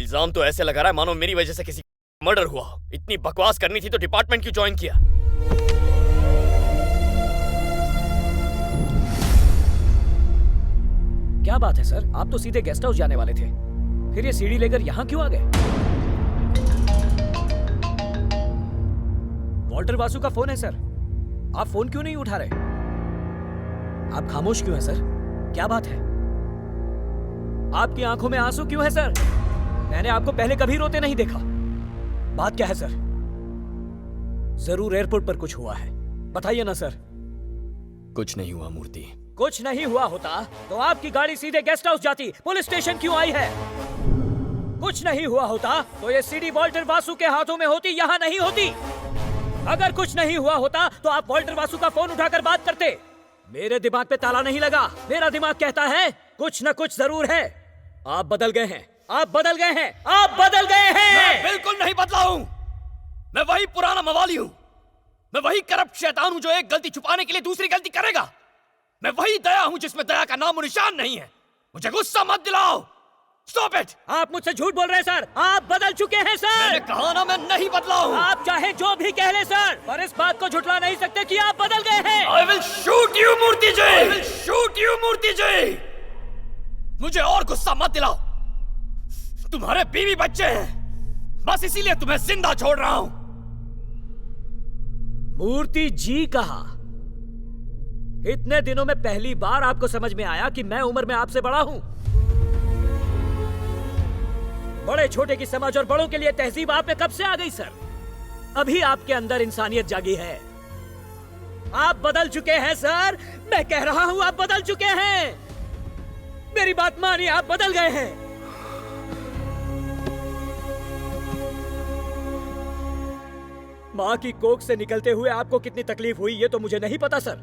इल्जाम तो ऐसे लगा रहा है मानो मेरी वजह से किसी मर्डर हुआ हो। इतनी बकवास करनी थी तो डिपार्टमेंट क्यों ज्वाइन किया? क्या बात है सर, आप तो सीधे गेस्ट हाउस जाने वाले थे, फिर ये सीडी लेकर यहाँ क्यों आ गए? वॉल्टर वासु का फोन है सर, आप फोन क्यों नहीं उठा रहे? आप खामोश क्यों हैं सर? क्या बात है? आपकी आंखों में आंसू क्यों है सर? मैंने आपको पहले कभी रोते नहीं देखा। बात क्या है सर? जरूर एयरपोर्ट पर कुछ हुआ है, बताइए ना सर। कुछ नहीं हुआ मूर्ति। कुछ नहीं हुआ होता तो आपकी गाड़ी सीधे गेस्ट हाउस जाती, पुलिस स्टेशन क्यों आई है? कुछ नहीं हुआ होता तो ये सीडी वॉल्टर वासु के हाथों में होती, यहाँ नहीं होती। अगर कुछ नहीं हुआ होता तो आप वॉल्टर वासु का फोन उठाकर बात करते। मेरे दिमाग पे ताला नहीं लगा, मेरा दिमाग कहता है कुछ न कुछ जरूर है। आप बदल गए हैं, आप बदल गए हैं, आप बदल गए हैं। मैं बिल्कुल नहीं बदला हूं। मैं वही पुराना मवाली हूं। मैं वही करप्ट शैतान हूं जो एक गलती छुपाने के लिए दूसरी गलती करेगा। मैं वही दया हूं जिसमें दया का नाम और निशान नहीं है। मुझे गुस्सा मत दिलाओ। Stop it! आप मुझसे झूठ बोल रहे हैं सर, आप बदल चुके हैं सर। मैंने कहा ना मैं नहीं बदला हूं। आप चाहे जो भी कह ले सर, पर इस बात को झुठला नहीं सकते कि आप बदल गए हैं। I will shoot you Murthy ji. I will shoot you मूर्ति जी। मुझे और गुस्सा मत दिलाओ। तुम्हारे बीवी बच्चे हैं, बस इसीलिए तुम्हें जिंदा छोड़ रहा हूं। मूर्ति जी कहा। इतने दिनों में पहली बार आपको समझ में आया कि मैं उम्र में आपसे बड़ा हूं। बड़े छोटे की समझ और बड़ों के लिए तहजीब आप में कब से आ गई सर? अभी आपके अंदर इंसानियत जागी है। आप बदल चुके हैं सर, मैं कह रहा हूं आप बदल चुके हैं। मेरी बात मानिए, आप बदल गए हैं। मां की कोख से निकलते हुए आपको कितनी तकलीफ हुई ये तो मुझे नहीं पता सर,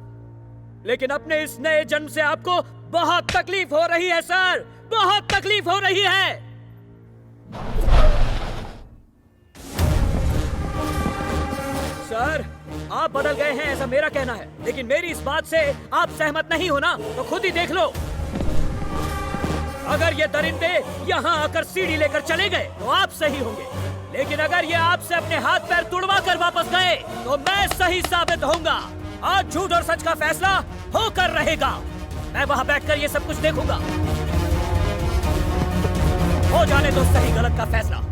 लेकिन अपने इस नए जन्म से आपको बहुत तकलीफ हो रही है सर, बहुत तकलीफ हो रही है। सर, आप बदल गए हैं ऐसा मेरा कहना है, लेकिन मेरी इस बात से आप सहमत नहीं हो ना, तो खुद ही देख लो। अगर ये दरिंदे यहाँ आकर सीढ़ी लेकर चले गए तो आप सही होंगे, लेकिन अगर ये आपसे अपने हाथ पैर तुड़वा कर वापस गए तो मैं सही साबित होऊंगा। आज झूठ और सच का फैसला होकर रहेगा। मैं वहां बैठकर ये सब कुछ देखूंगा। हो जाने दो सही गलत का फैसला।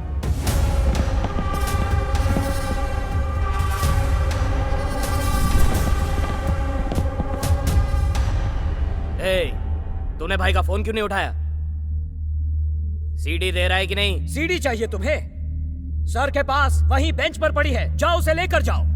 तूने भाई का फोन क्यों नहीं उठाया? सीडी दे रहा है कि नहीं? सीडी चाहिए तुम्हें? सर के पास वहीं बेंच पर पड़ी है, जाओ उसे लेकर जाओ।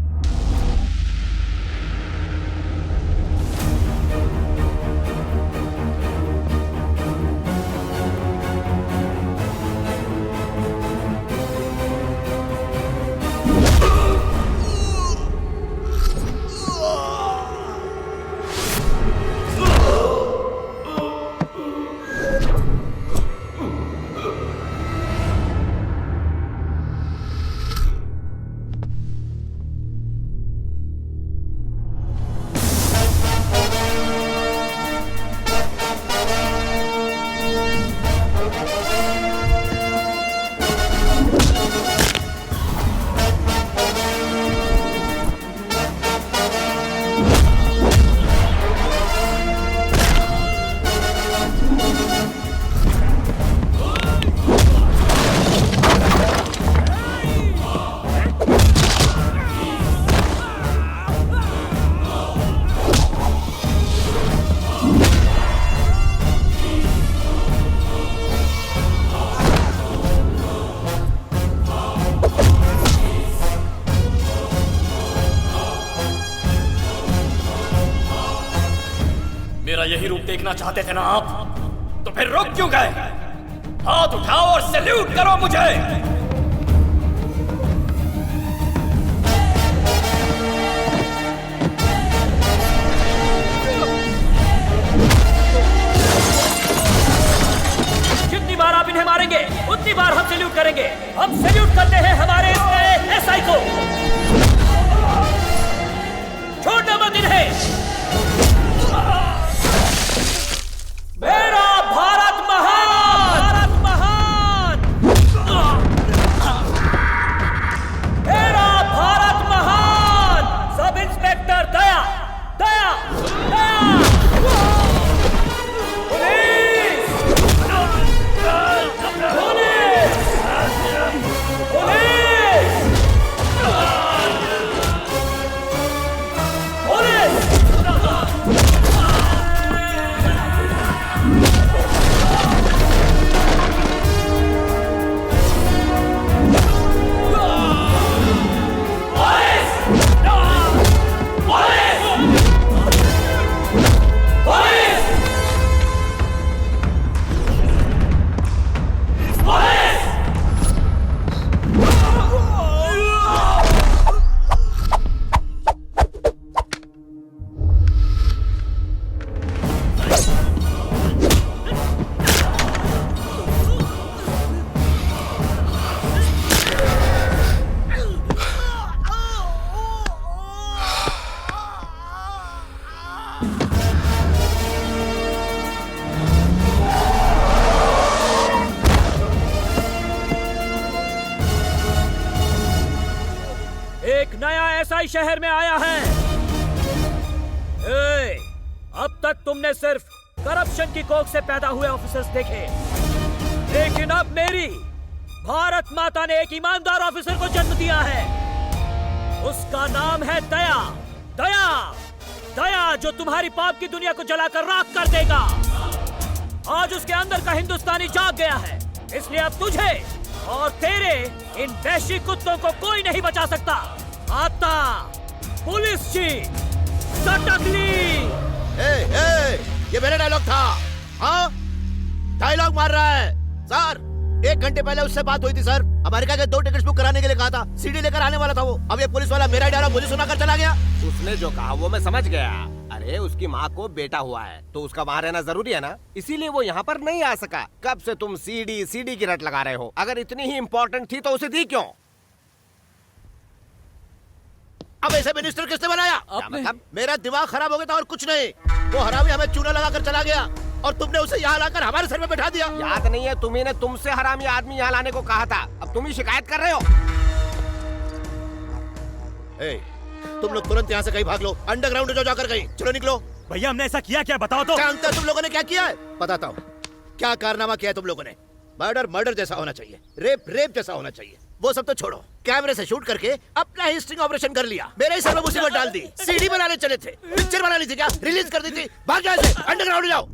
यही रूप देखना चाहते थे ना आप, तो फिर रुक क्यों गए? हाथ उठाओ और सैल्यूट करो मुझे। जितनी बार आप इन्हें मारेंगे उतनी बार हम सैल्यूट करेंगे। हम सैल्यूट करते हैं हमारे इस नए एसआई को। छोड़ना मत इन्हें। मेरा भारत महान, भारत महान। वासाई शहर में आया है। अब तक तुमने सिर्फ करप्शन की कोख से पैदा हुए ऑफिसर्स देखे, लेकिन अब मेरी भारत माता ने एक ईमानदार ऑफिसर को जन्म दिया है। उसका नाम है दया। दया, दया जो तुम्हारी पाप की दुनिया को जलाकर राख कर देगा। आज उसके अंदर का हिंदुस्तानी जाग गया है, इसलिए अब तुझे और तेरे इन वैश्विक कुत्तों को कोई नहीं बचा सकता। आता पुलिस चीफ सटकली। ये मेरा डायलॉग था। हाँ, डायलॉग मार रहा है सर। 1 घंटे पहले उससे बात हुई थी सर। अमेरिका के 2 टिकट्स बुक कराने के लिए कहा था। सीडी लेकर आने वाला था वो। अब ये पुलिस वाला मेरा डायलॉग मुझे सुनाकर चला गया। उसने जो कहा वो मैं समझ गया। अरे उसकी माँ को बेटा हुआ है तो उसका वहाँ रहना जरूरी है ना, इसीलिए वो यहाँ पर नहीं आ सका। कब से तुम सीडी की रट लगा रहे हो? अगर इतनी ही इम्पोर्टेंट थी तो उसे दी क्यों? अब ऐसे मिनिस्टर किसने बनाया? मतलब मेरा दिमाग खराब हो गया था और कुछ नहीं। वो हरामी हमें चूना लगाकर चला गया और तुमने उसे यहाँ लाकर हमारे सर पे बैठा दिया। याद नहीं है तुम्ही ने तुमसे हरामी आदमी यहाँ लाने को कहा था? अब तुम ही शिकायत कर रहे हो। तुम लोग तुरंत यहाँ से कहीं भाग लो। अंडरग्राउंड जो जाकर कहीं। चलो निकलो। भैया हमने ऐसा किया क्या, बताओ तो। जानते हो तुम लोगों ने क्या किया है? बताता हूँ क्या कारनामा किया है तुम लोगों ने। मर्डर जैसा होना चाहिए, रेप जैसा होना चाहिए। वो सब तो छोड़ो, कैमरे से शूट करके अपना ही स्टिंग ऑपरेशन कर लिया। मेरे ही सर में मुसीबत डाल दी। सीडी बनाने चले थे, पिक्चर बना ली थी क्या? रिलीज कर दी थी। भाग जाओ से, अंडरग्राउंड जाओ।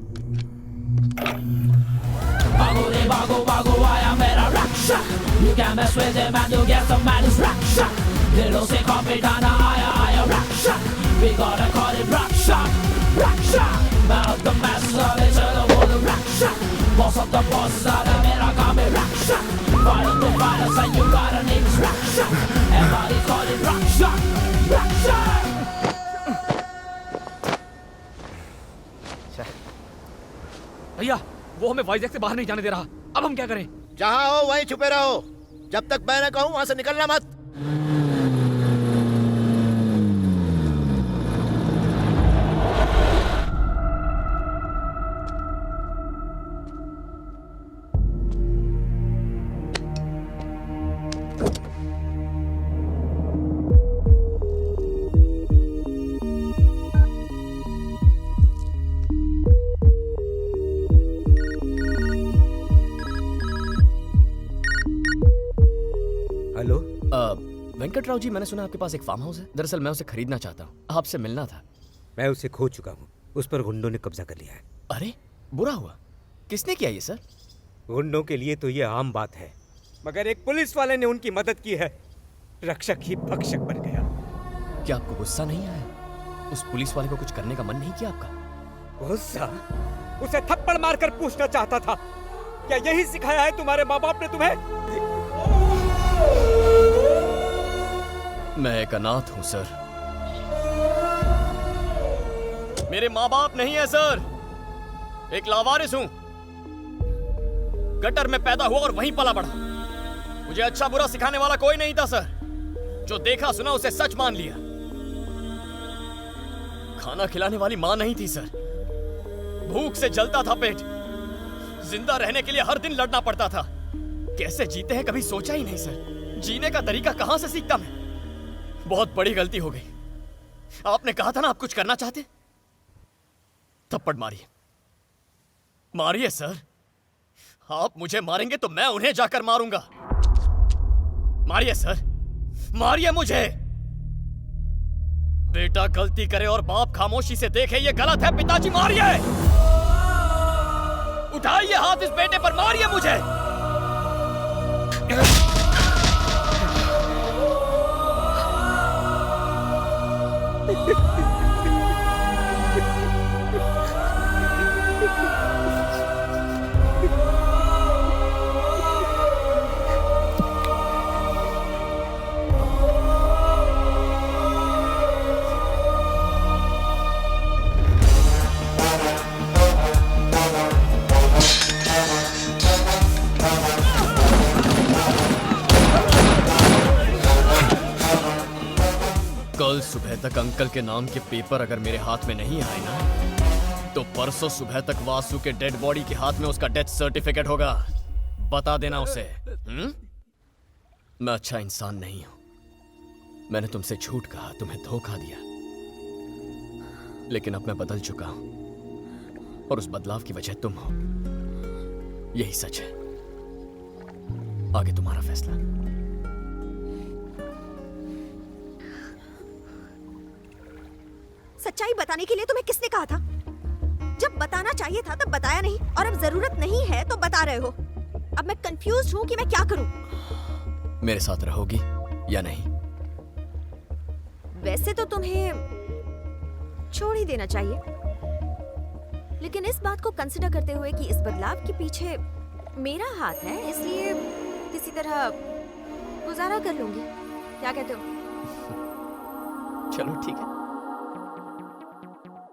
Bago de bago, I am a rock shot. You can mess with them and you get some man is rock shot. Little say Capitana, I a rock shot. We gotta call it rock shot, rock shot. Man of the masses, all they tell the world rock shot. Boss of the bosses, all the men are coming rock shot. Violent to violence and you got a name is rock shot. Everybody call it rock shot, rock shot. भैया वो हमें वाइजैक से बाहर नहीं जाने दे रहा। अब हम क्या करें? जहाँ हो वहीं छुपे रहो। जब तक मैं न कहूँ वहाँ से निकलना मत। हेलो वेंकटराव जी, मैंने सुना आपके पास एक फार्म हाउस है। दरअसल मैं उसे खरीदना चाहता हूँ, आपसे मिलना था। मैं उसे खो चुका हूँ, उस पर गुंडों ने कब्जा कर लिया है। अरे बुरा हुआ। किसने किया ये सर? गुंडों के लिए तो ये आम बात है, मगर एक पुलिस वाले ने उनकी मदद की है। रक्षक ही भक्षक बन गया। क्या आपको गुस्सा नहीं आया? उस पुलिस वाले को कुछ करने का मन नहीं किया आपका? गुस्सा? उसे थप्पड़ मारकर पूछना चाहता था, क्या यही सिखाया है तुम्हारे माँ बाप ने तुम्हें? मैं एक अनाथ हूं सर। मेरे माँ बाप नहीं है सर, एक लावारिस हूं। गटर में पैदा हुआ और वहीं पला बढ़ा। मुझे अच्छा बुरा सिखाने वाला कोई नहीं था सर। जो देखा सुना उसे सच मान लिया। खाना खिलाने वाली मां नहीं थी सर। भूख से जलता था पेट। जिंदा रहने के लिए हर दिन लड़ना पड़ता था। कैसे जीते हैं कभी सोचा ही नहीं सर। जीने का तरीका कहां से सीखता मैं? बहुत बड़ी गलती हो गई। आपने कहा था ना आप कुछ करना चाहते। थप्पड़ मारिए, मारिए सर। आप मुझे मारेंगे तो मैं उन्हें जाकर मारूंगा। मारिए सर, मारिए मुझे। बेटा गलती करे और बाप खामोशी से देखे, ये गलत है। पिताजी मारिए, उठाइए हाथ इस बेटे पर, मारिए मुझे। कल सुबह तक अंकल के नाम के पेपर अगर मेरे हाथ में नहीं आए ना, तो परसों सुबह तक वासु के डेड बॉडी के हाथ में उसका डेथ सर्टिफिकेट होगा। बता देना उसे। मैं अच्छा इंसान नहीं हूं। मैंने तुमसे झूठ कहा, तुम्हें धोखा दिया, लेकिन अब मैं बदल चुका हूं और उस बदलाव की वजह तुम हो। यही सच है। आगे तुम्हारा फैसला। सच्चाई बताने के लिए तुम्हें किसने कहा था? जब बताना चाहिए था तब बताया नहीं, और अब जरूरत नहीं है तो बता रहे हो। अब मैं कंफ्यूज हूँ कि मैं क्या करूँ। मेरे साथ रहोगी या नहीं? वैसे तो तुम्हें छोड़ ही देना चाहिए, लेकिन इस बात को कंसिडर करते हुए कि इस बदलाव के पीछे मेरा हाथ है, इसलिए किसी तरह गुजारा कर लूंगी। क्या कहते हो? चलो ठीक है।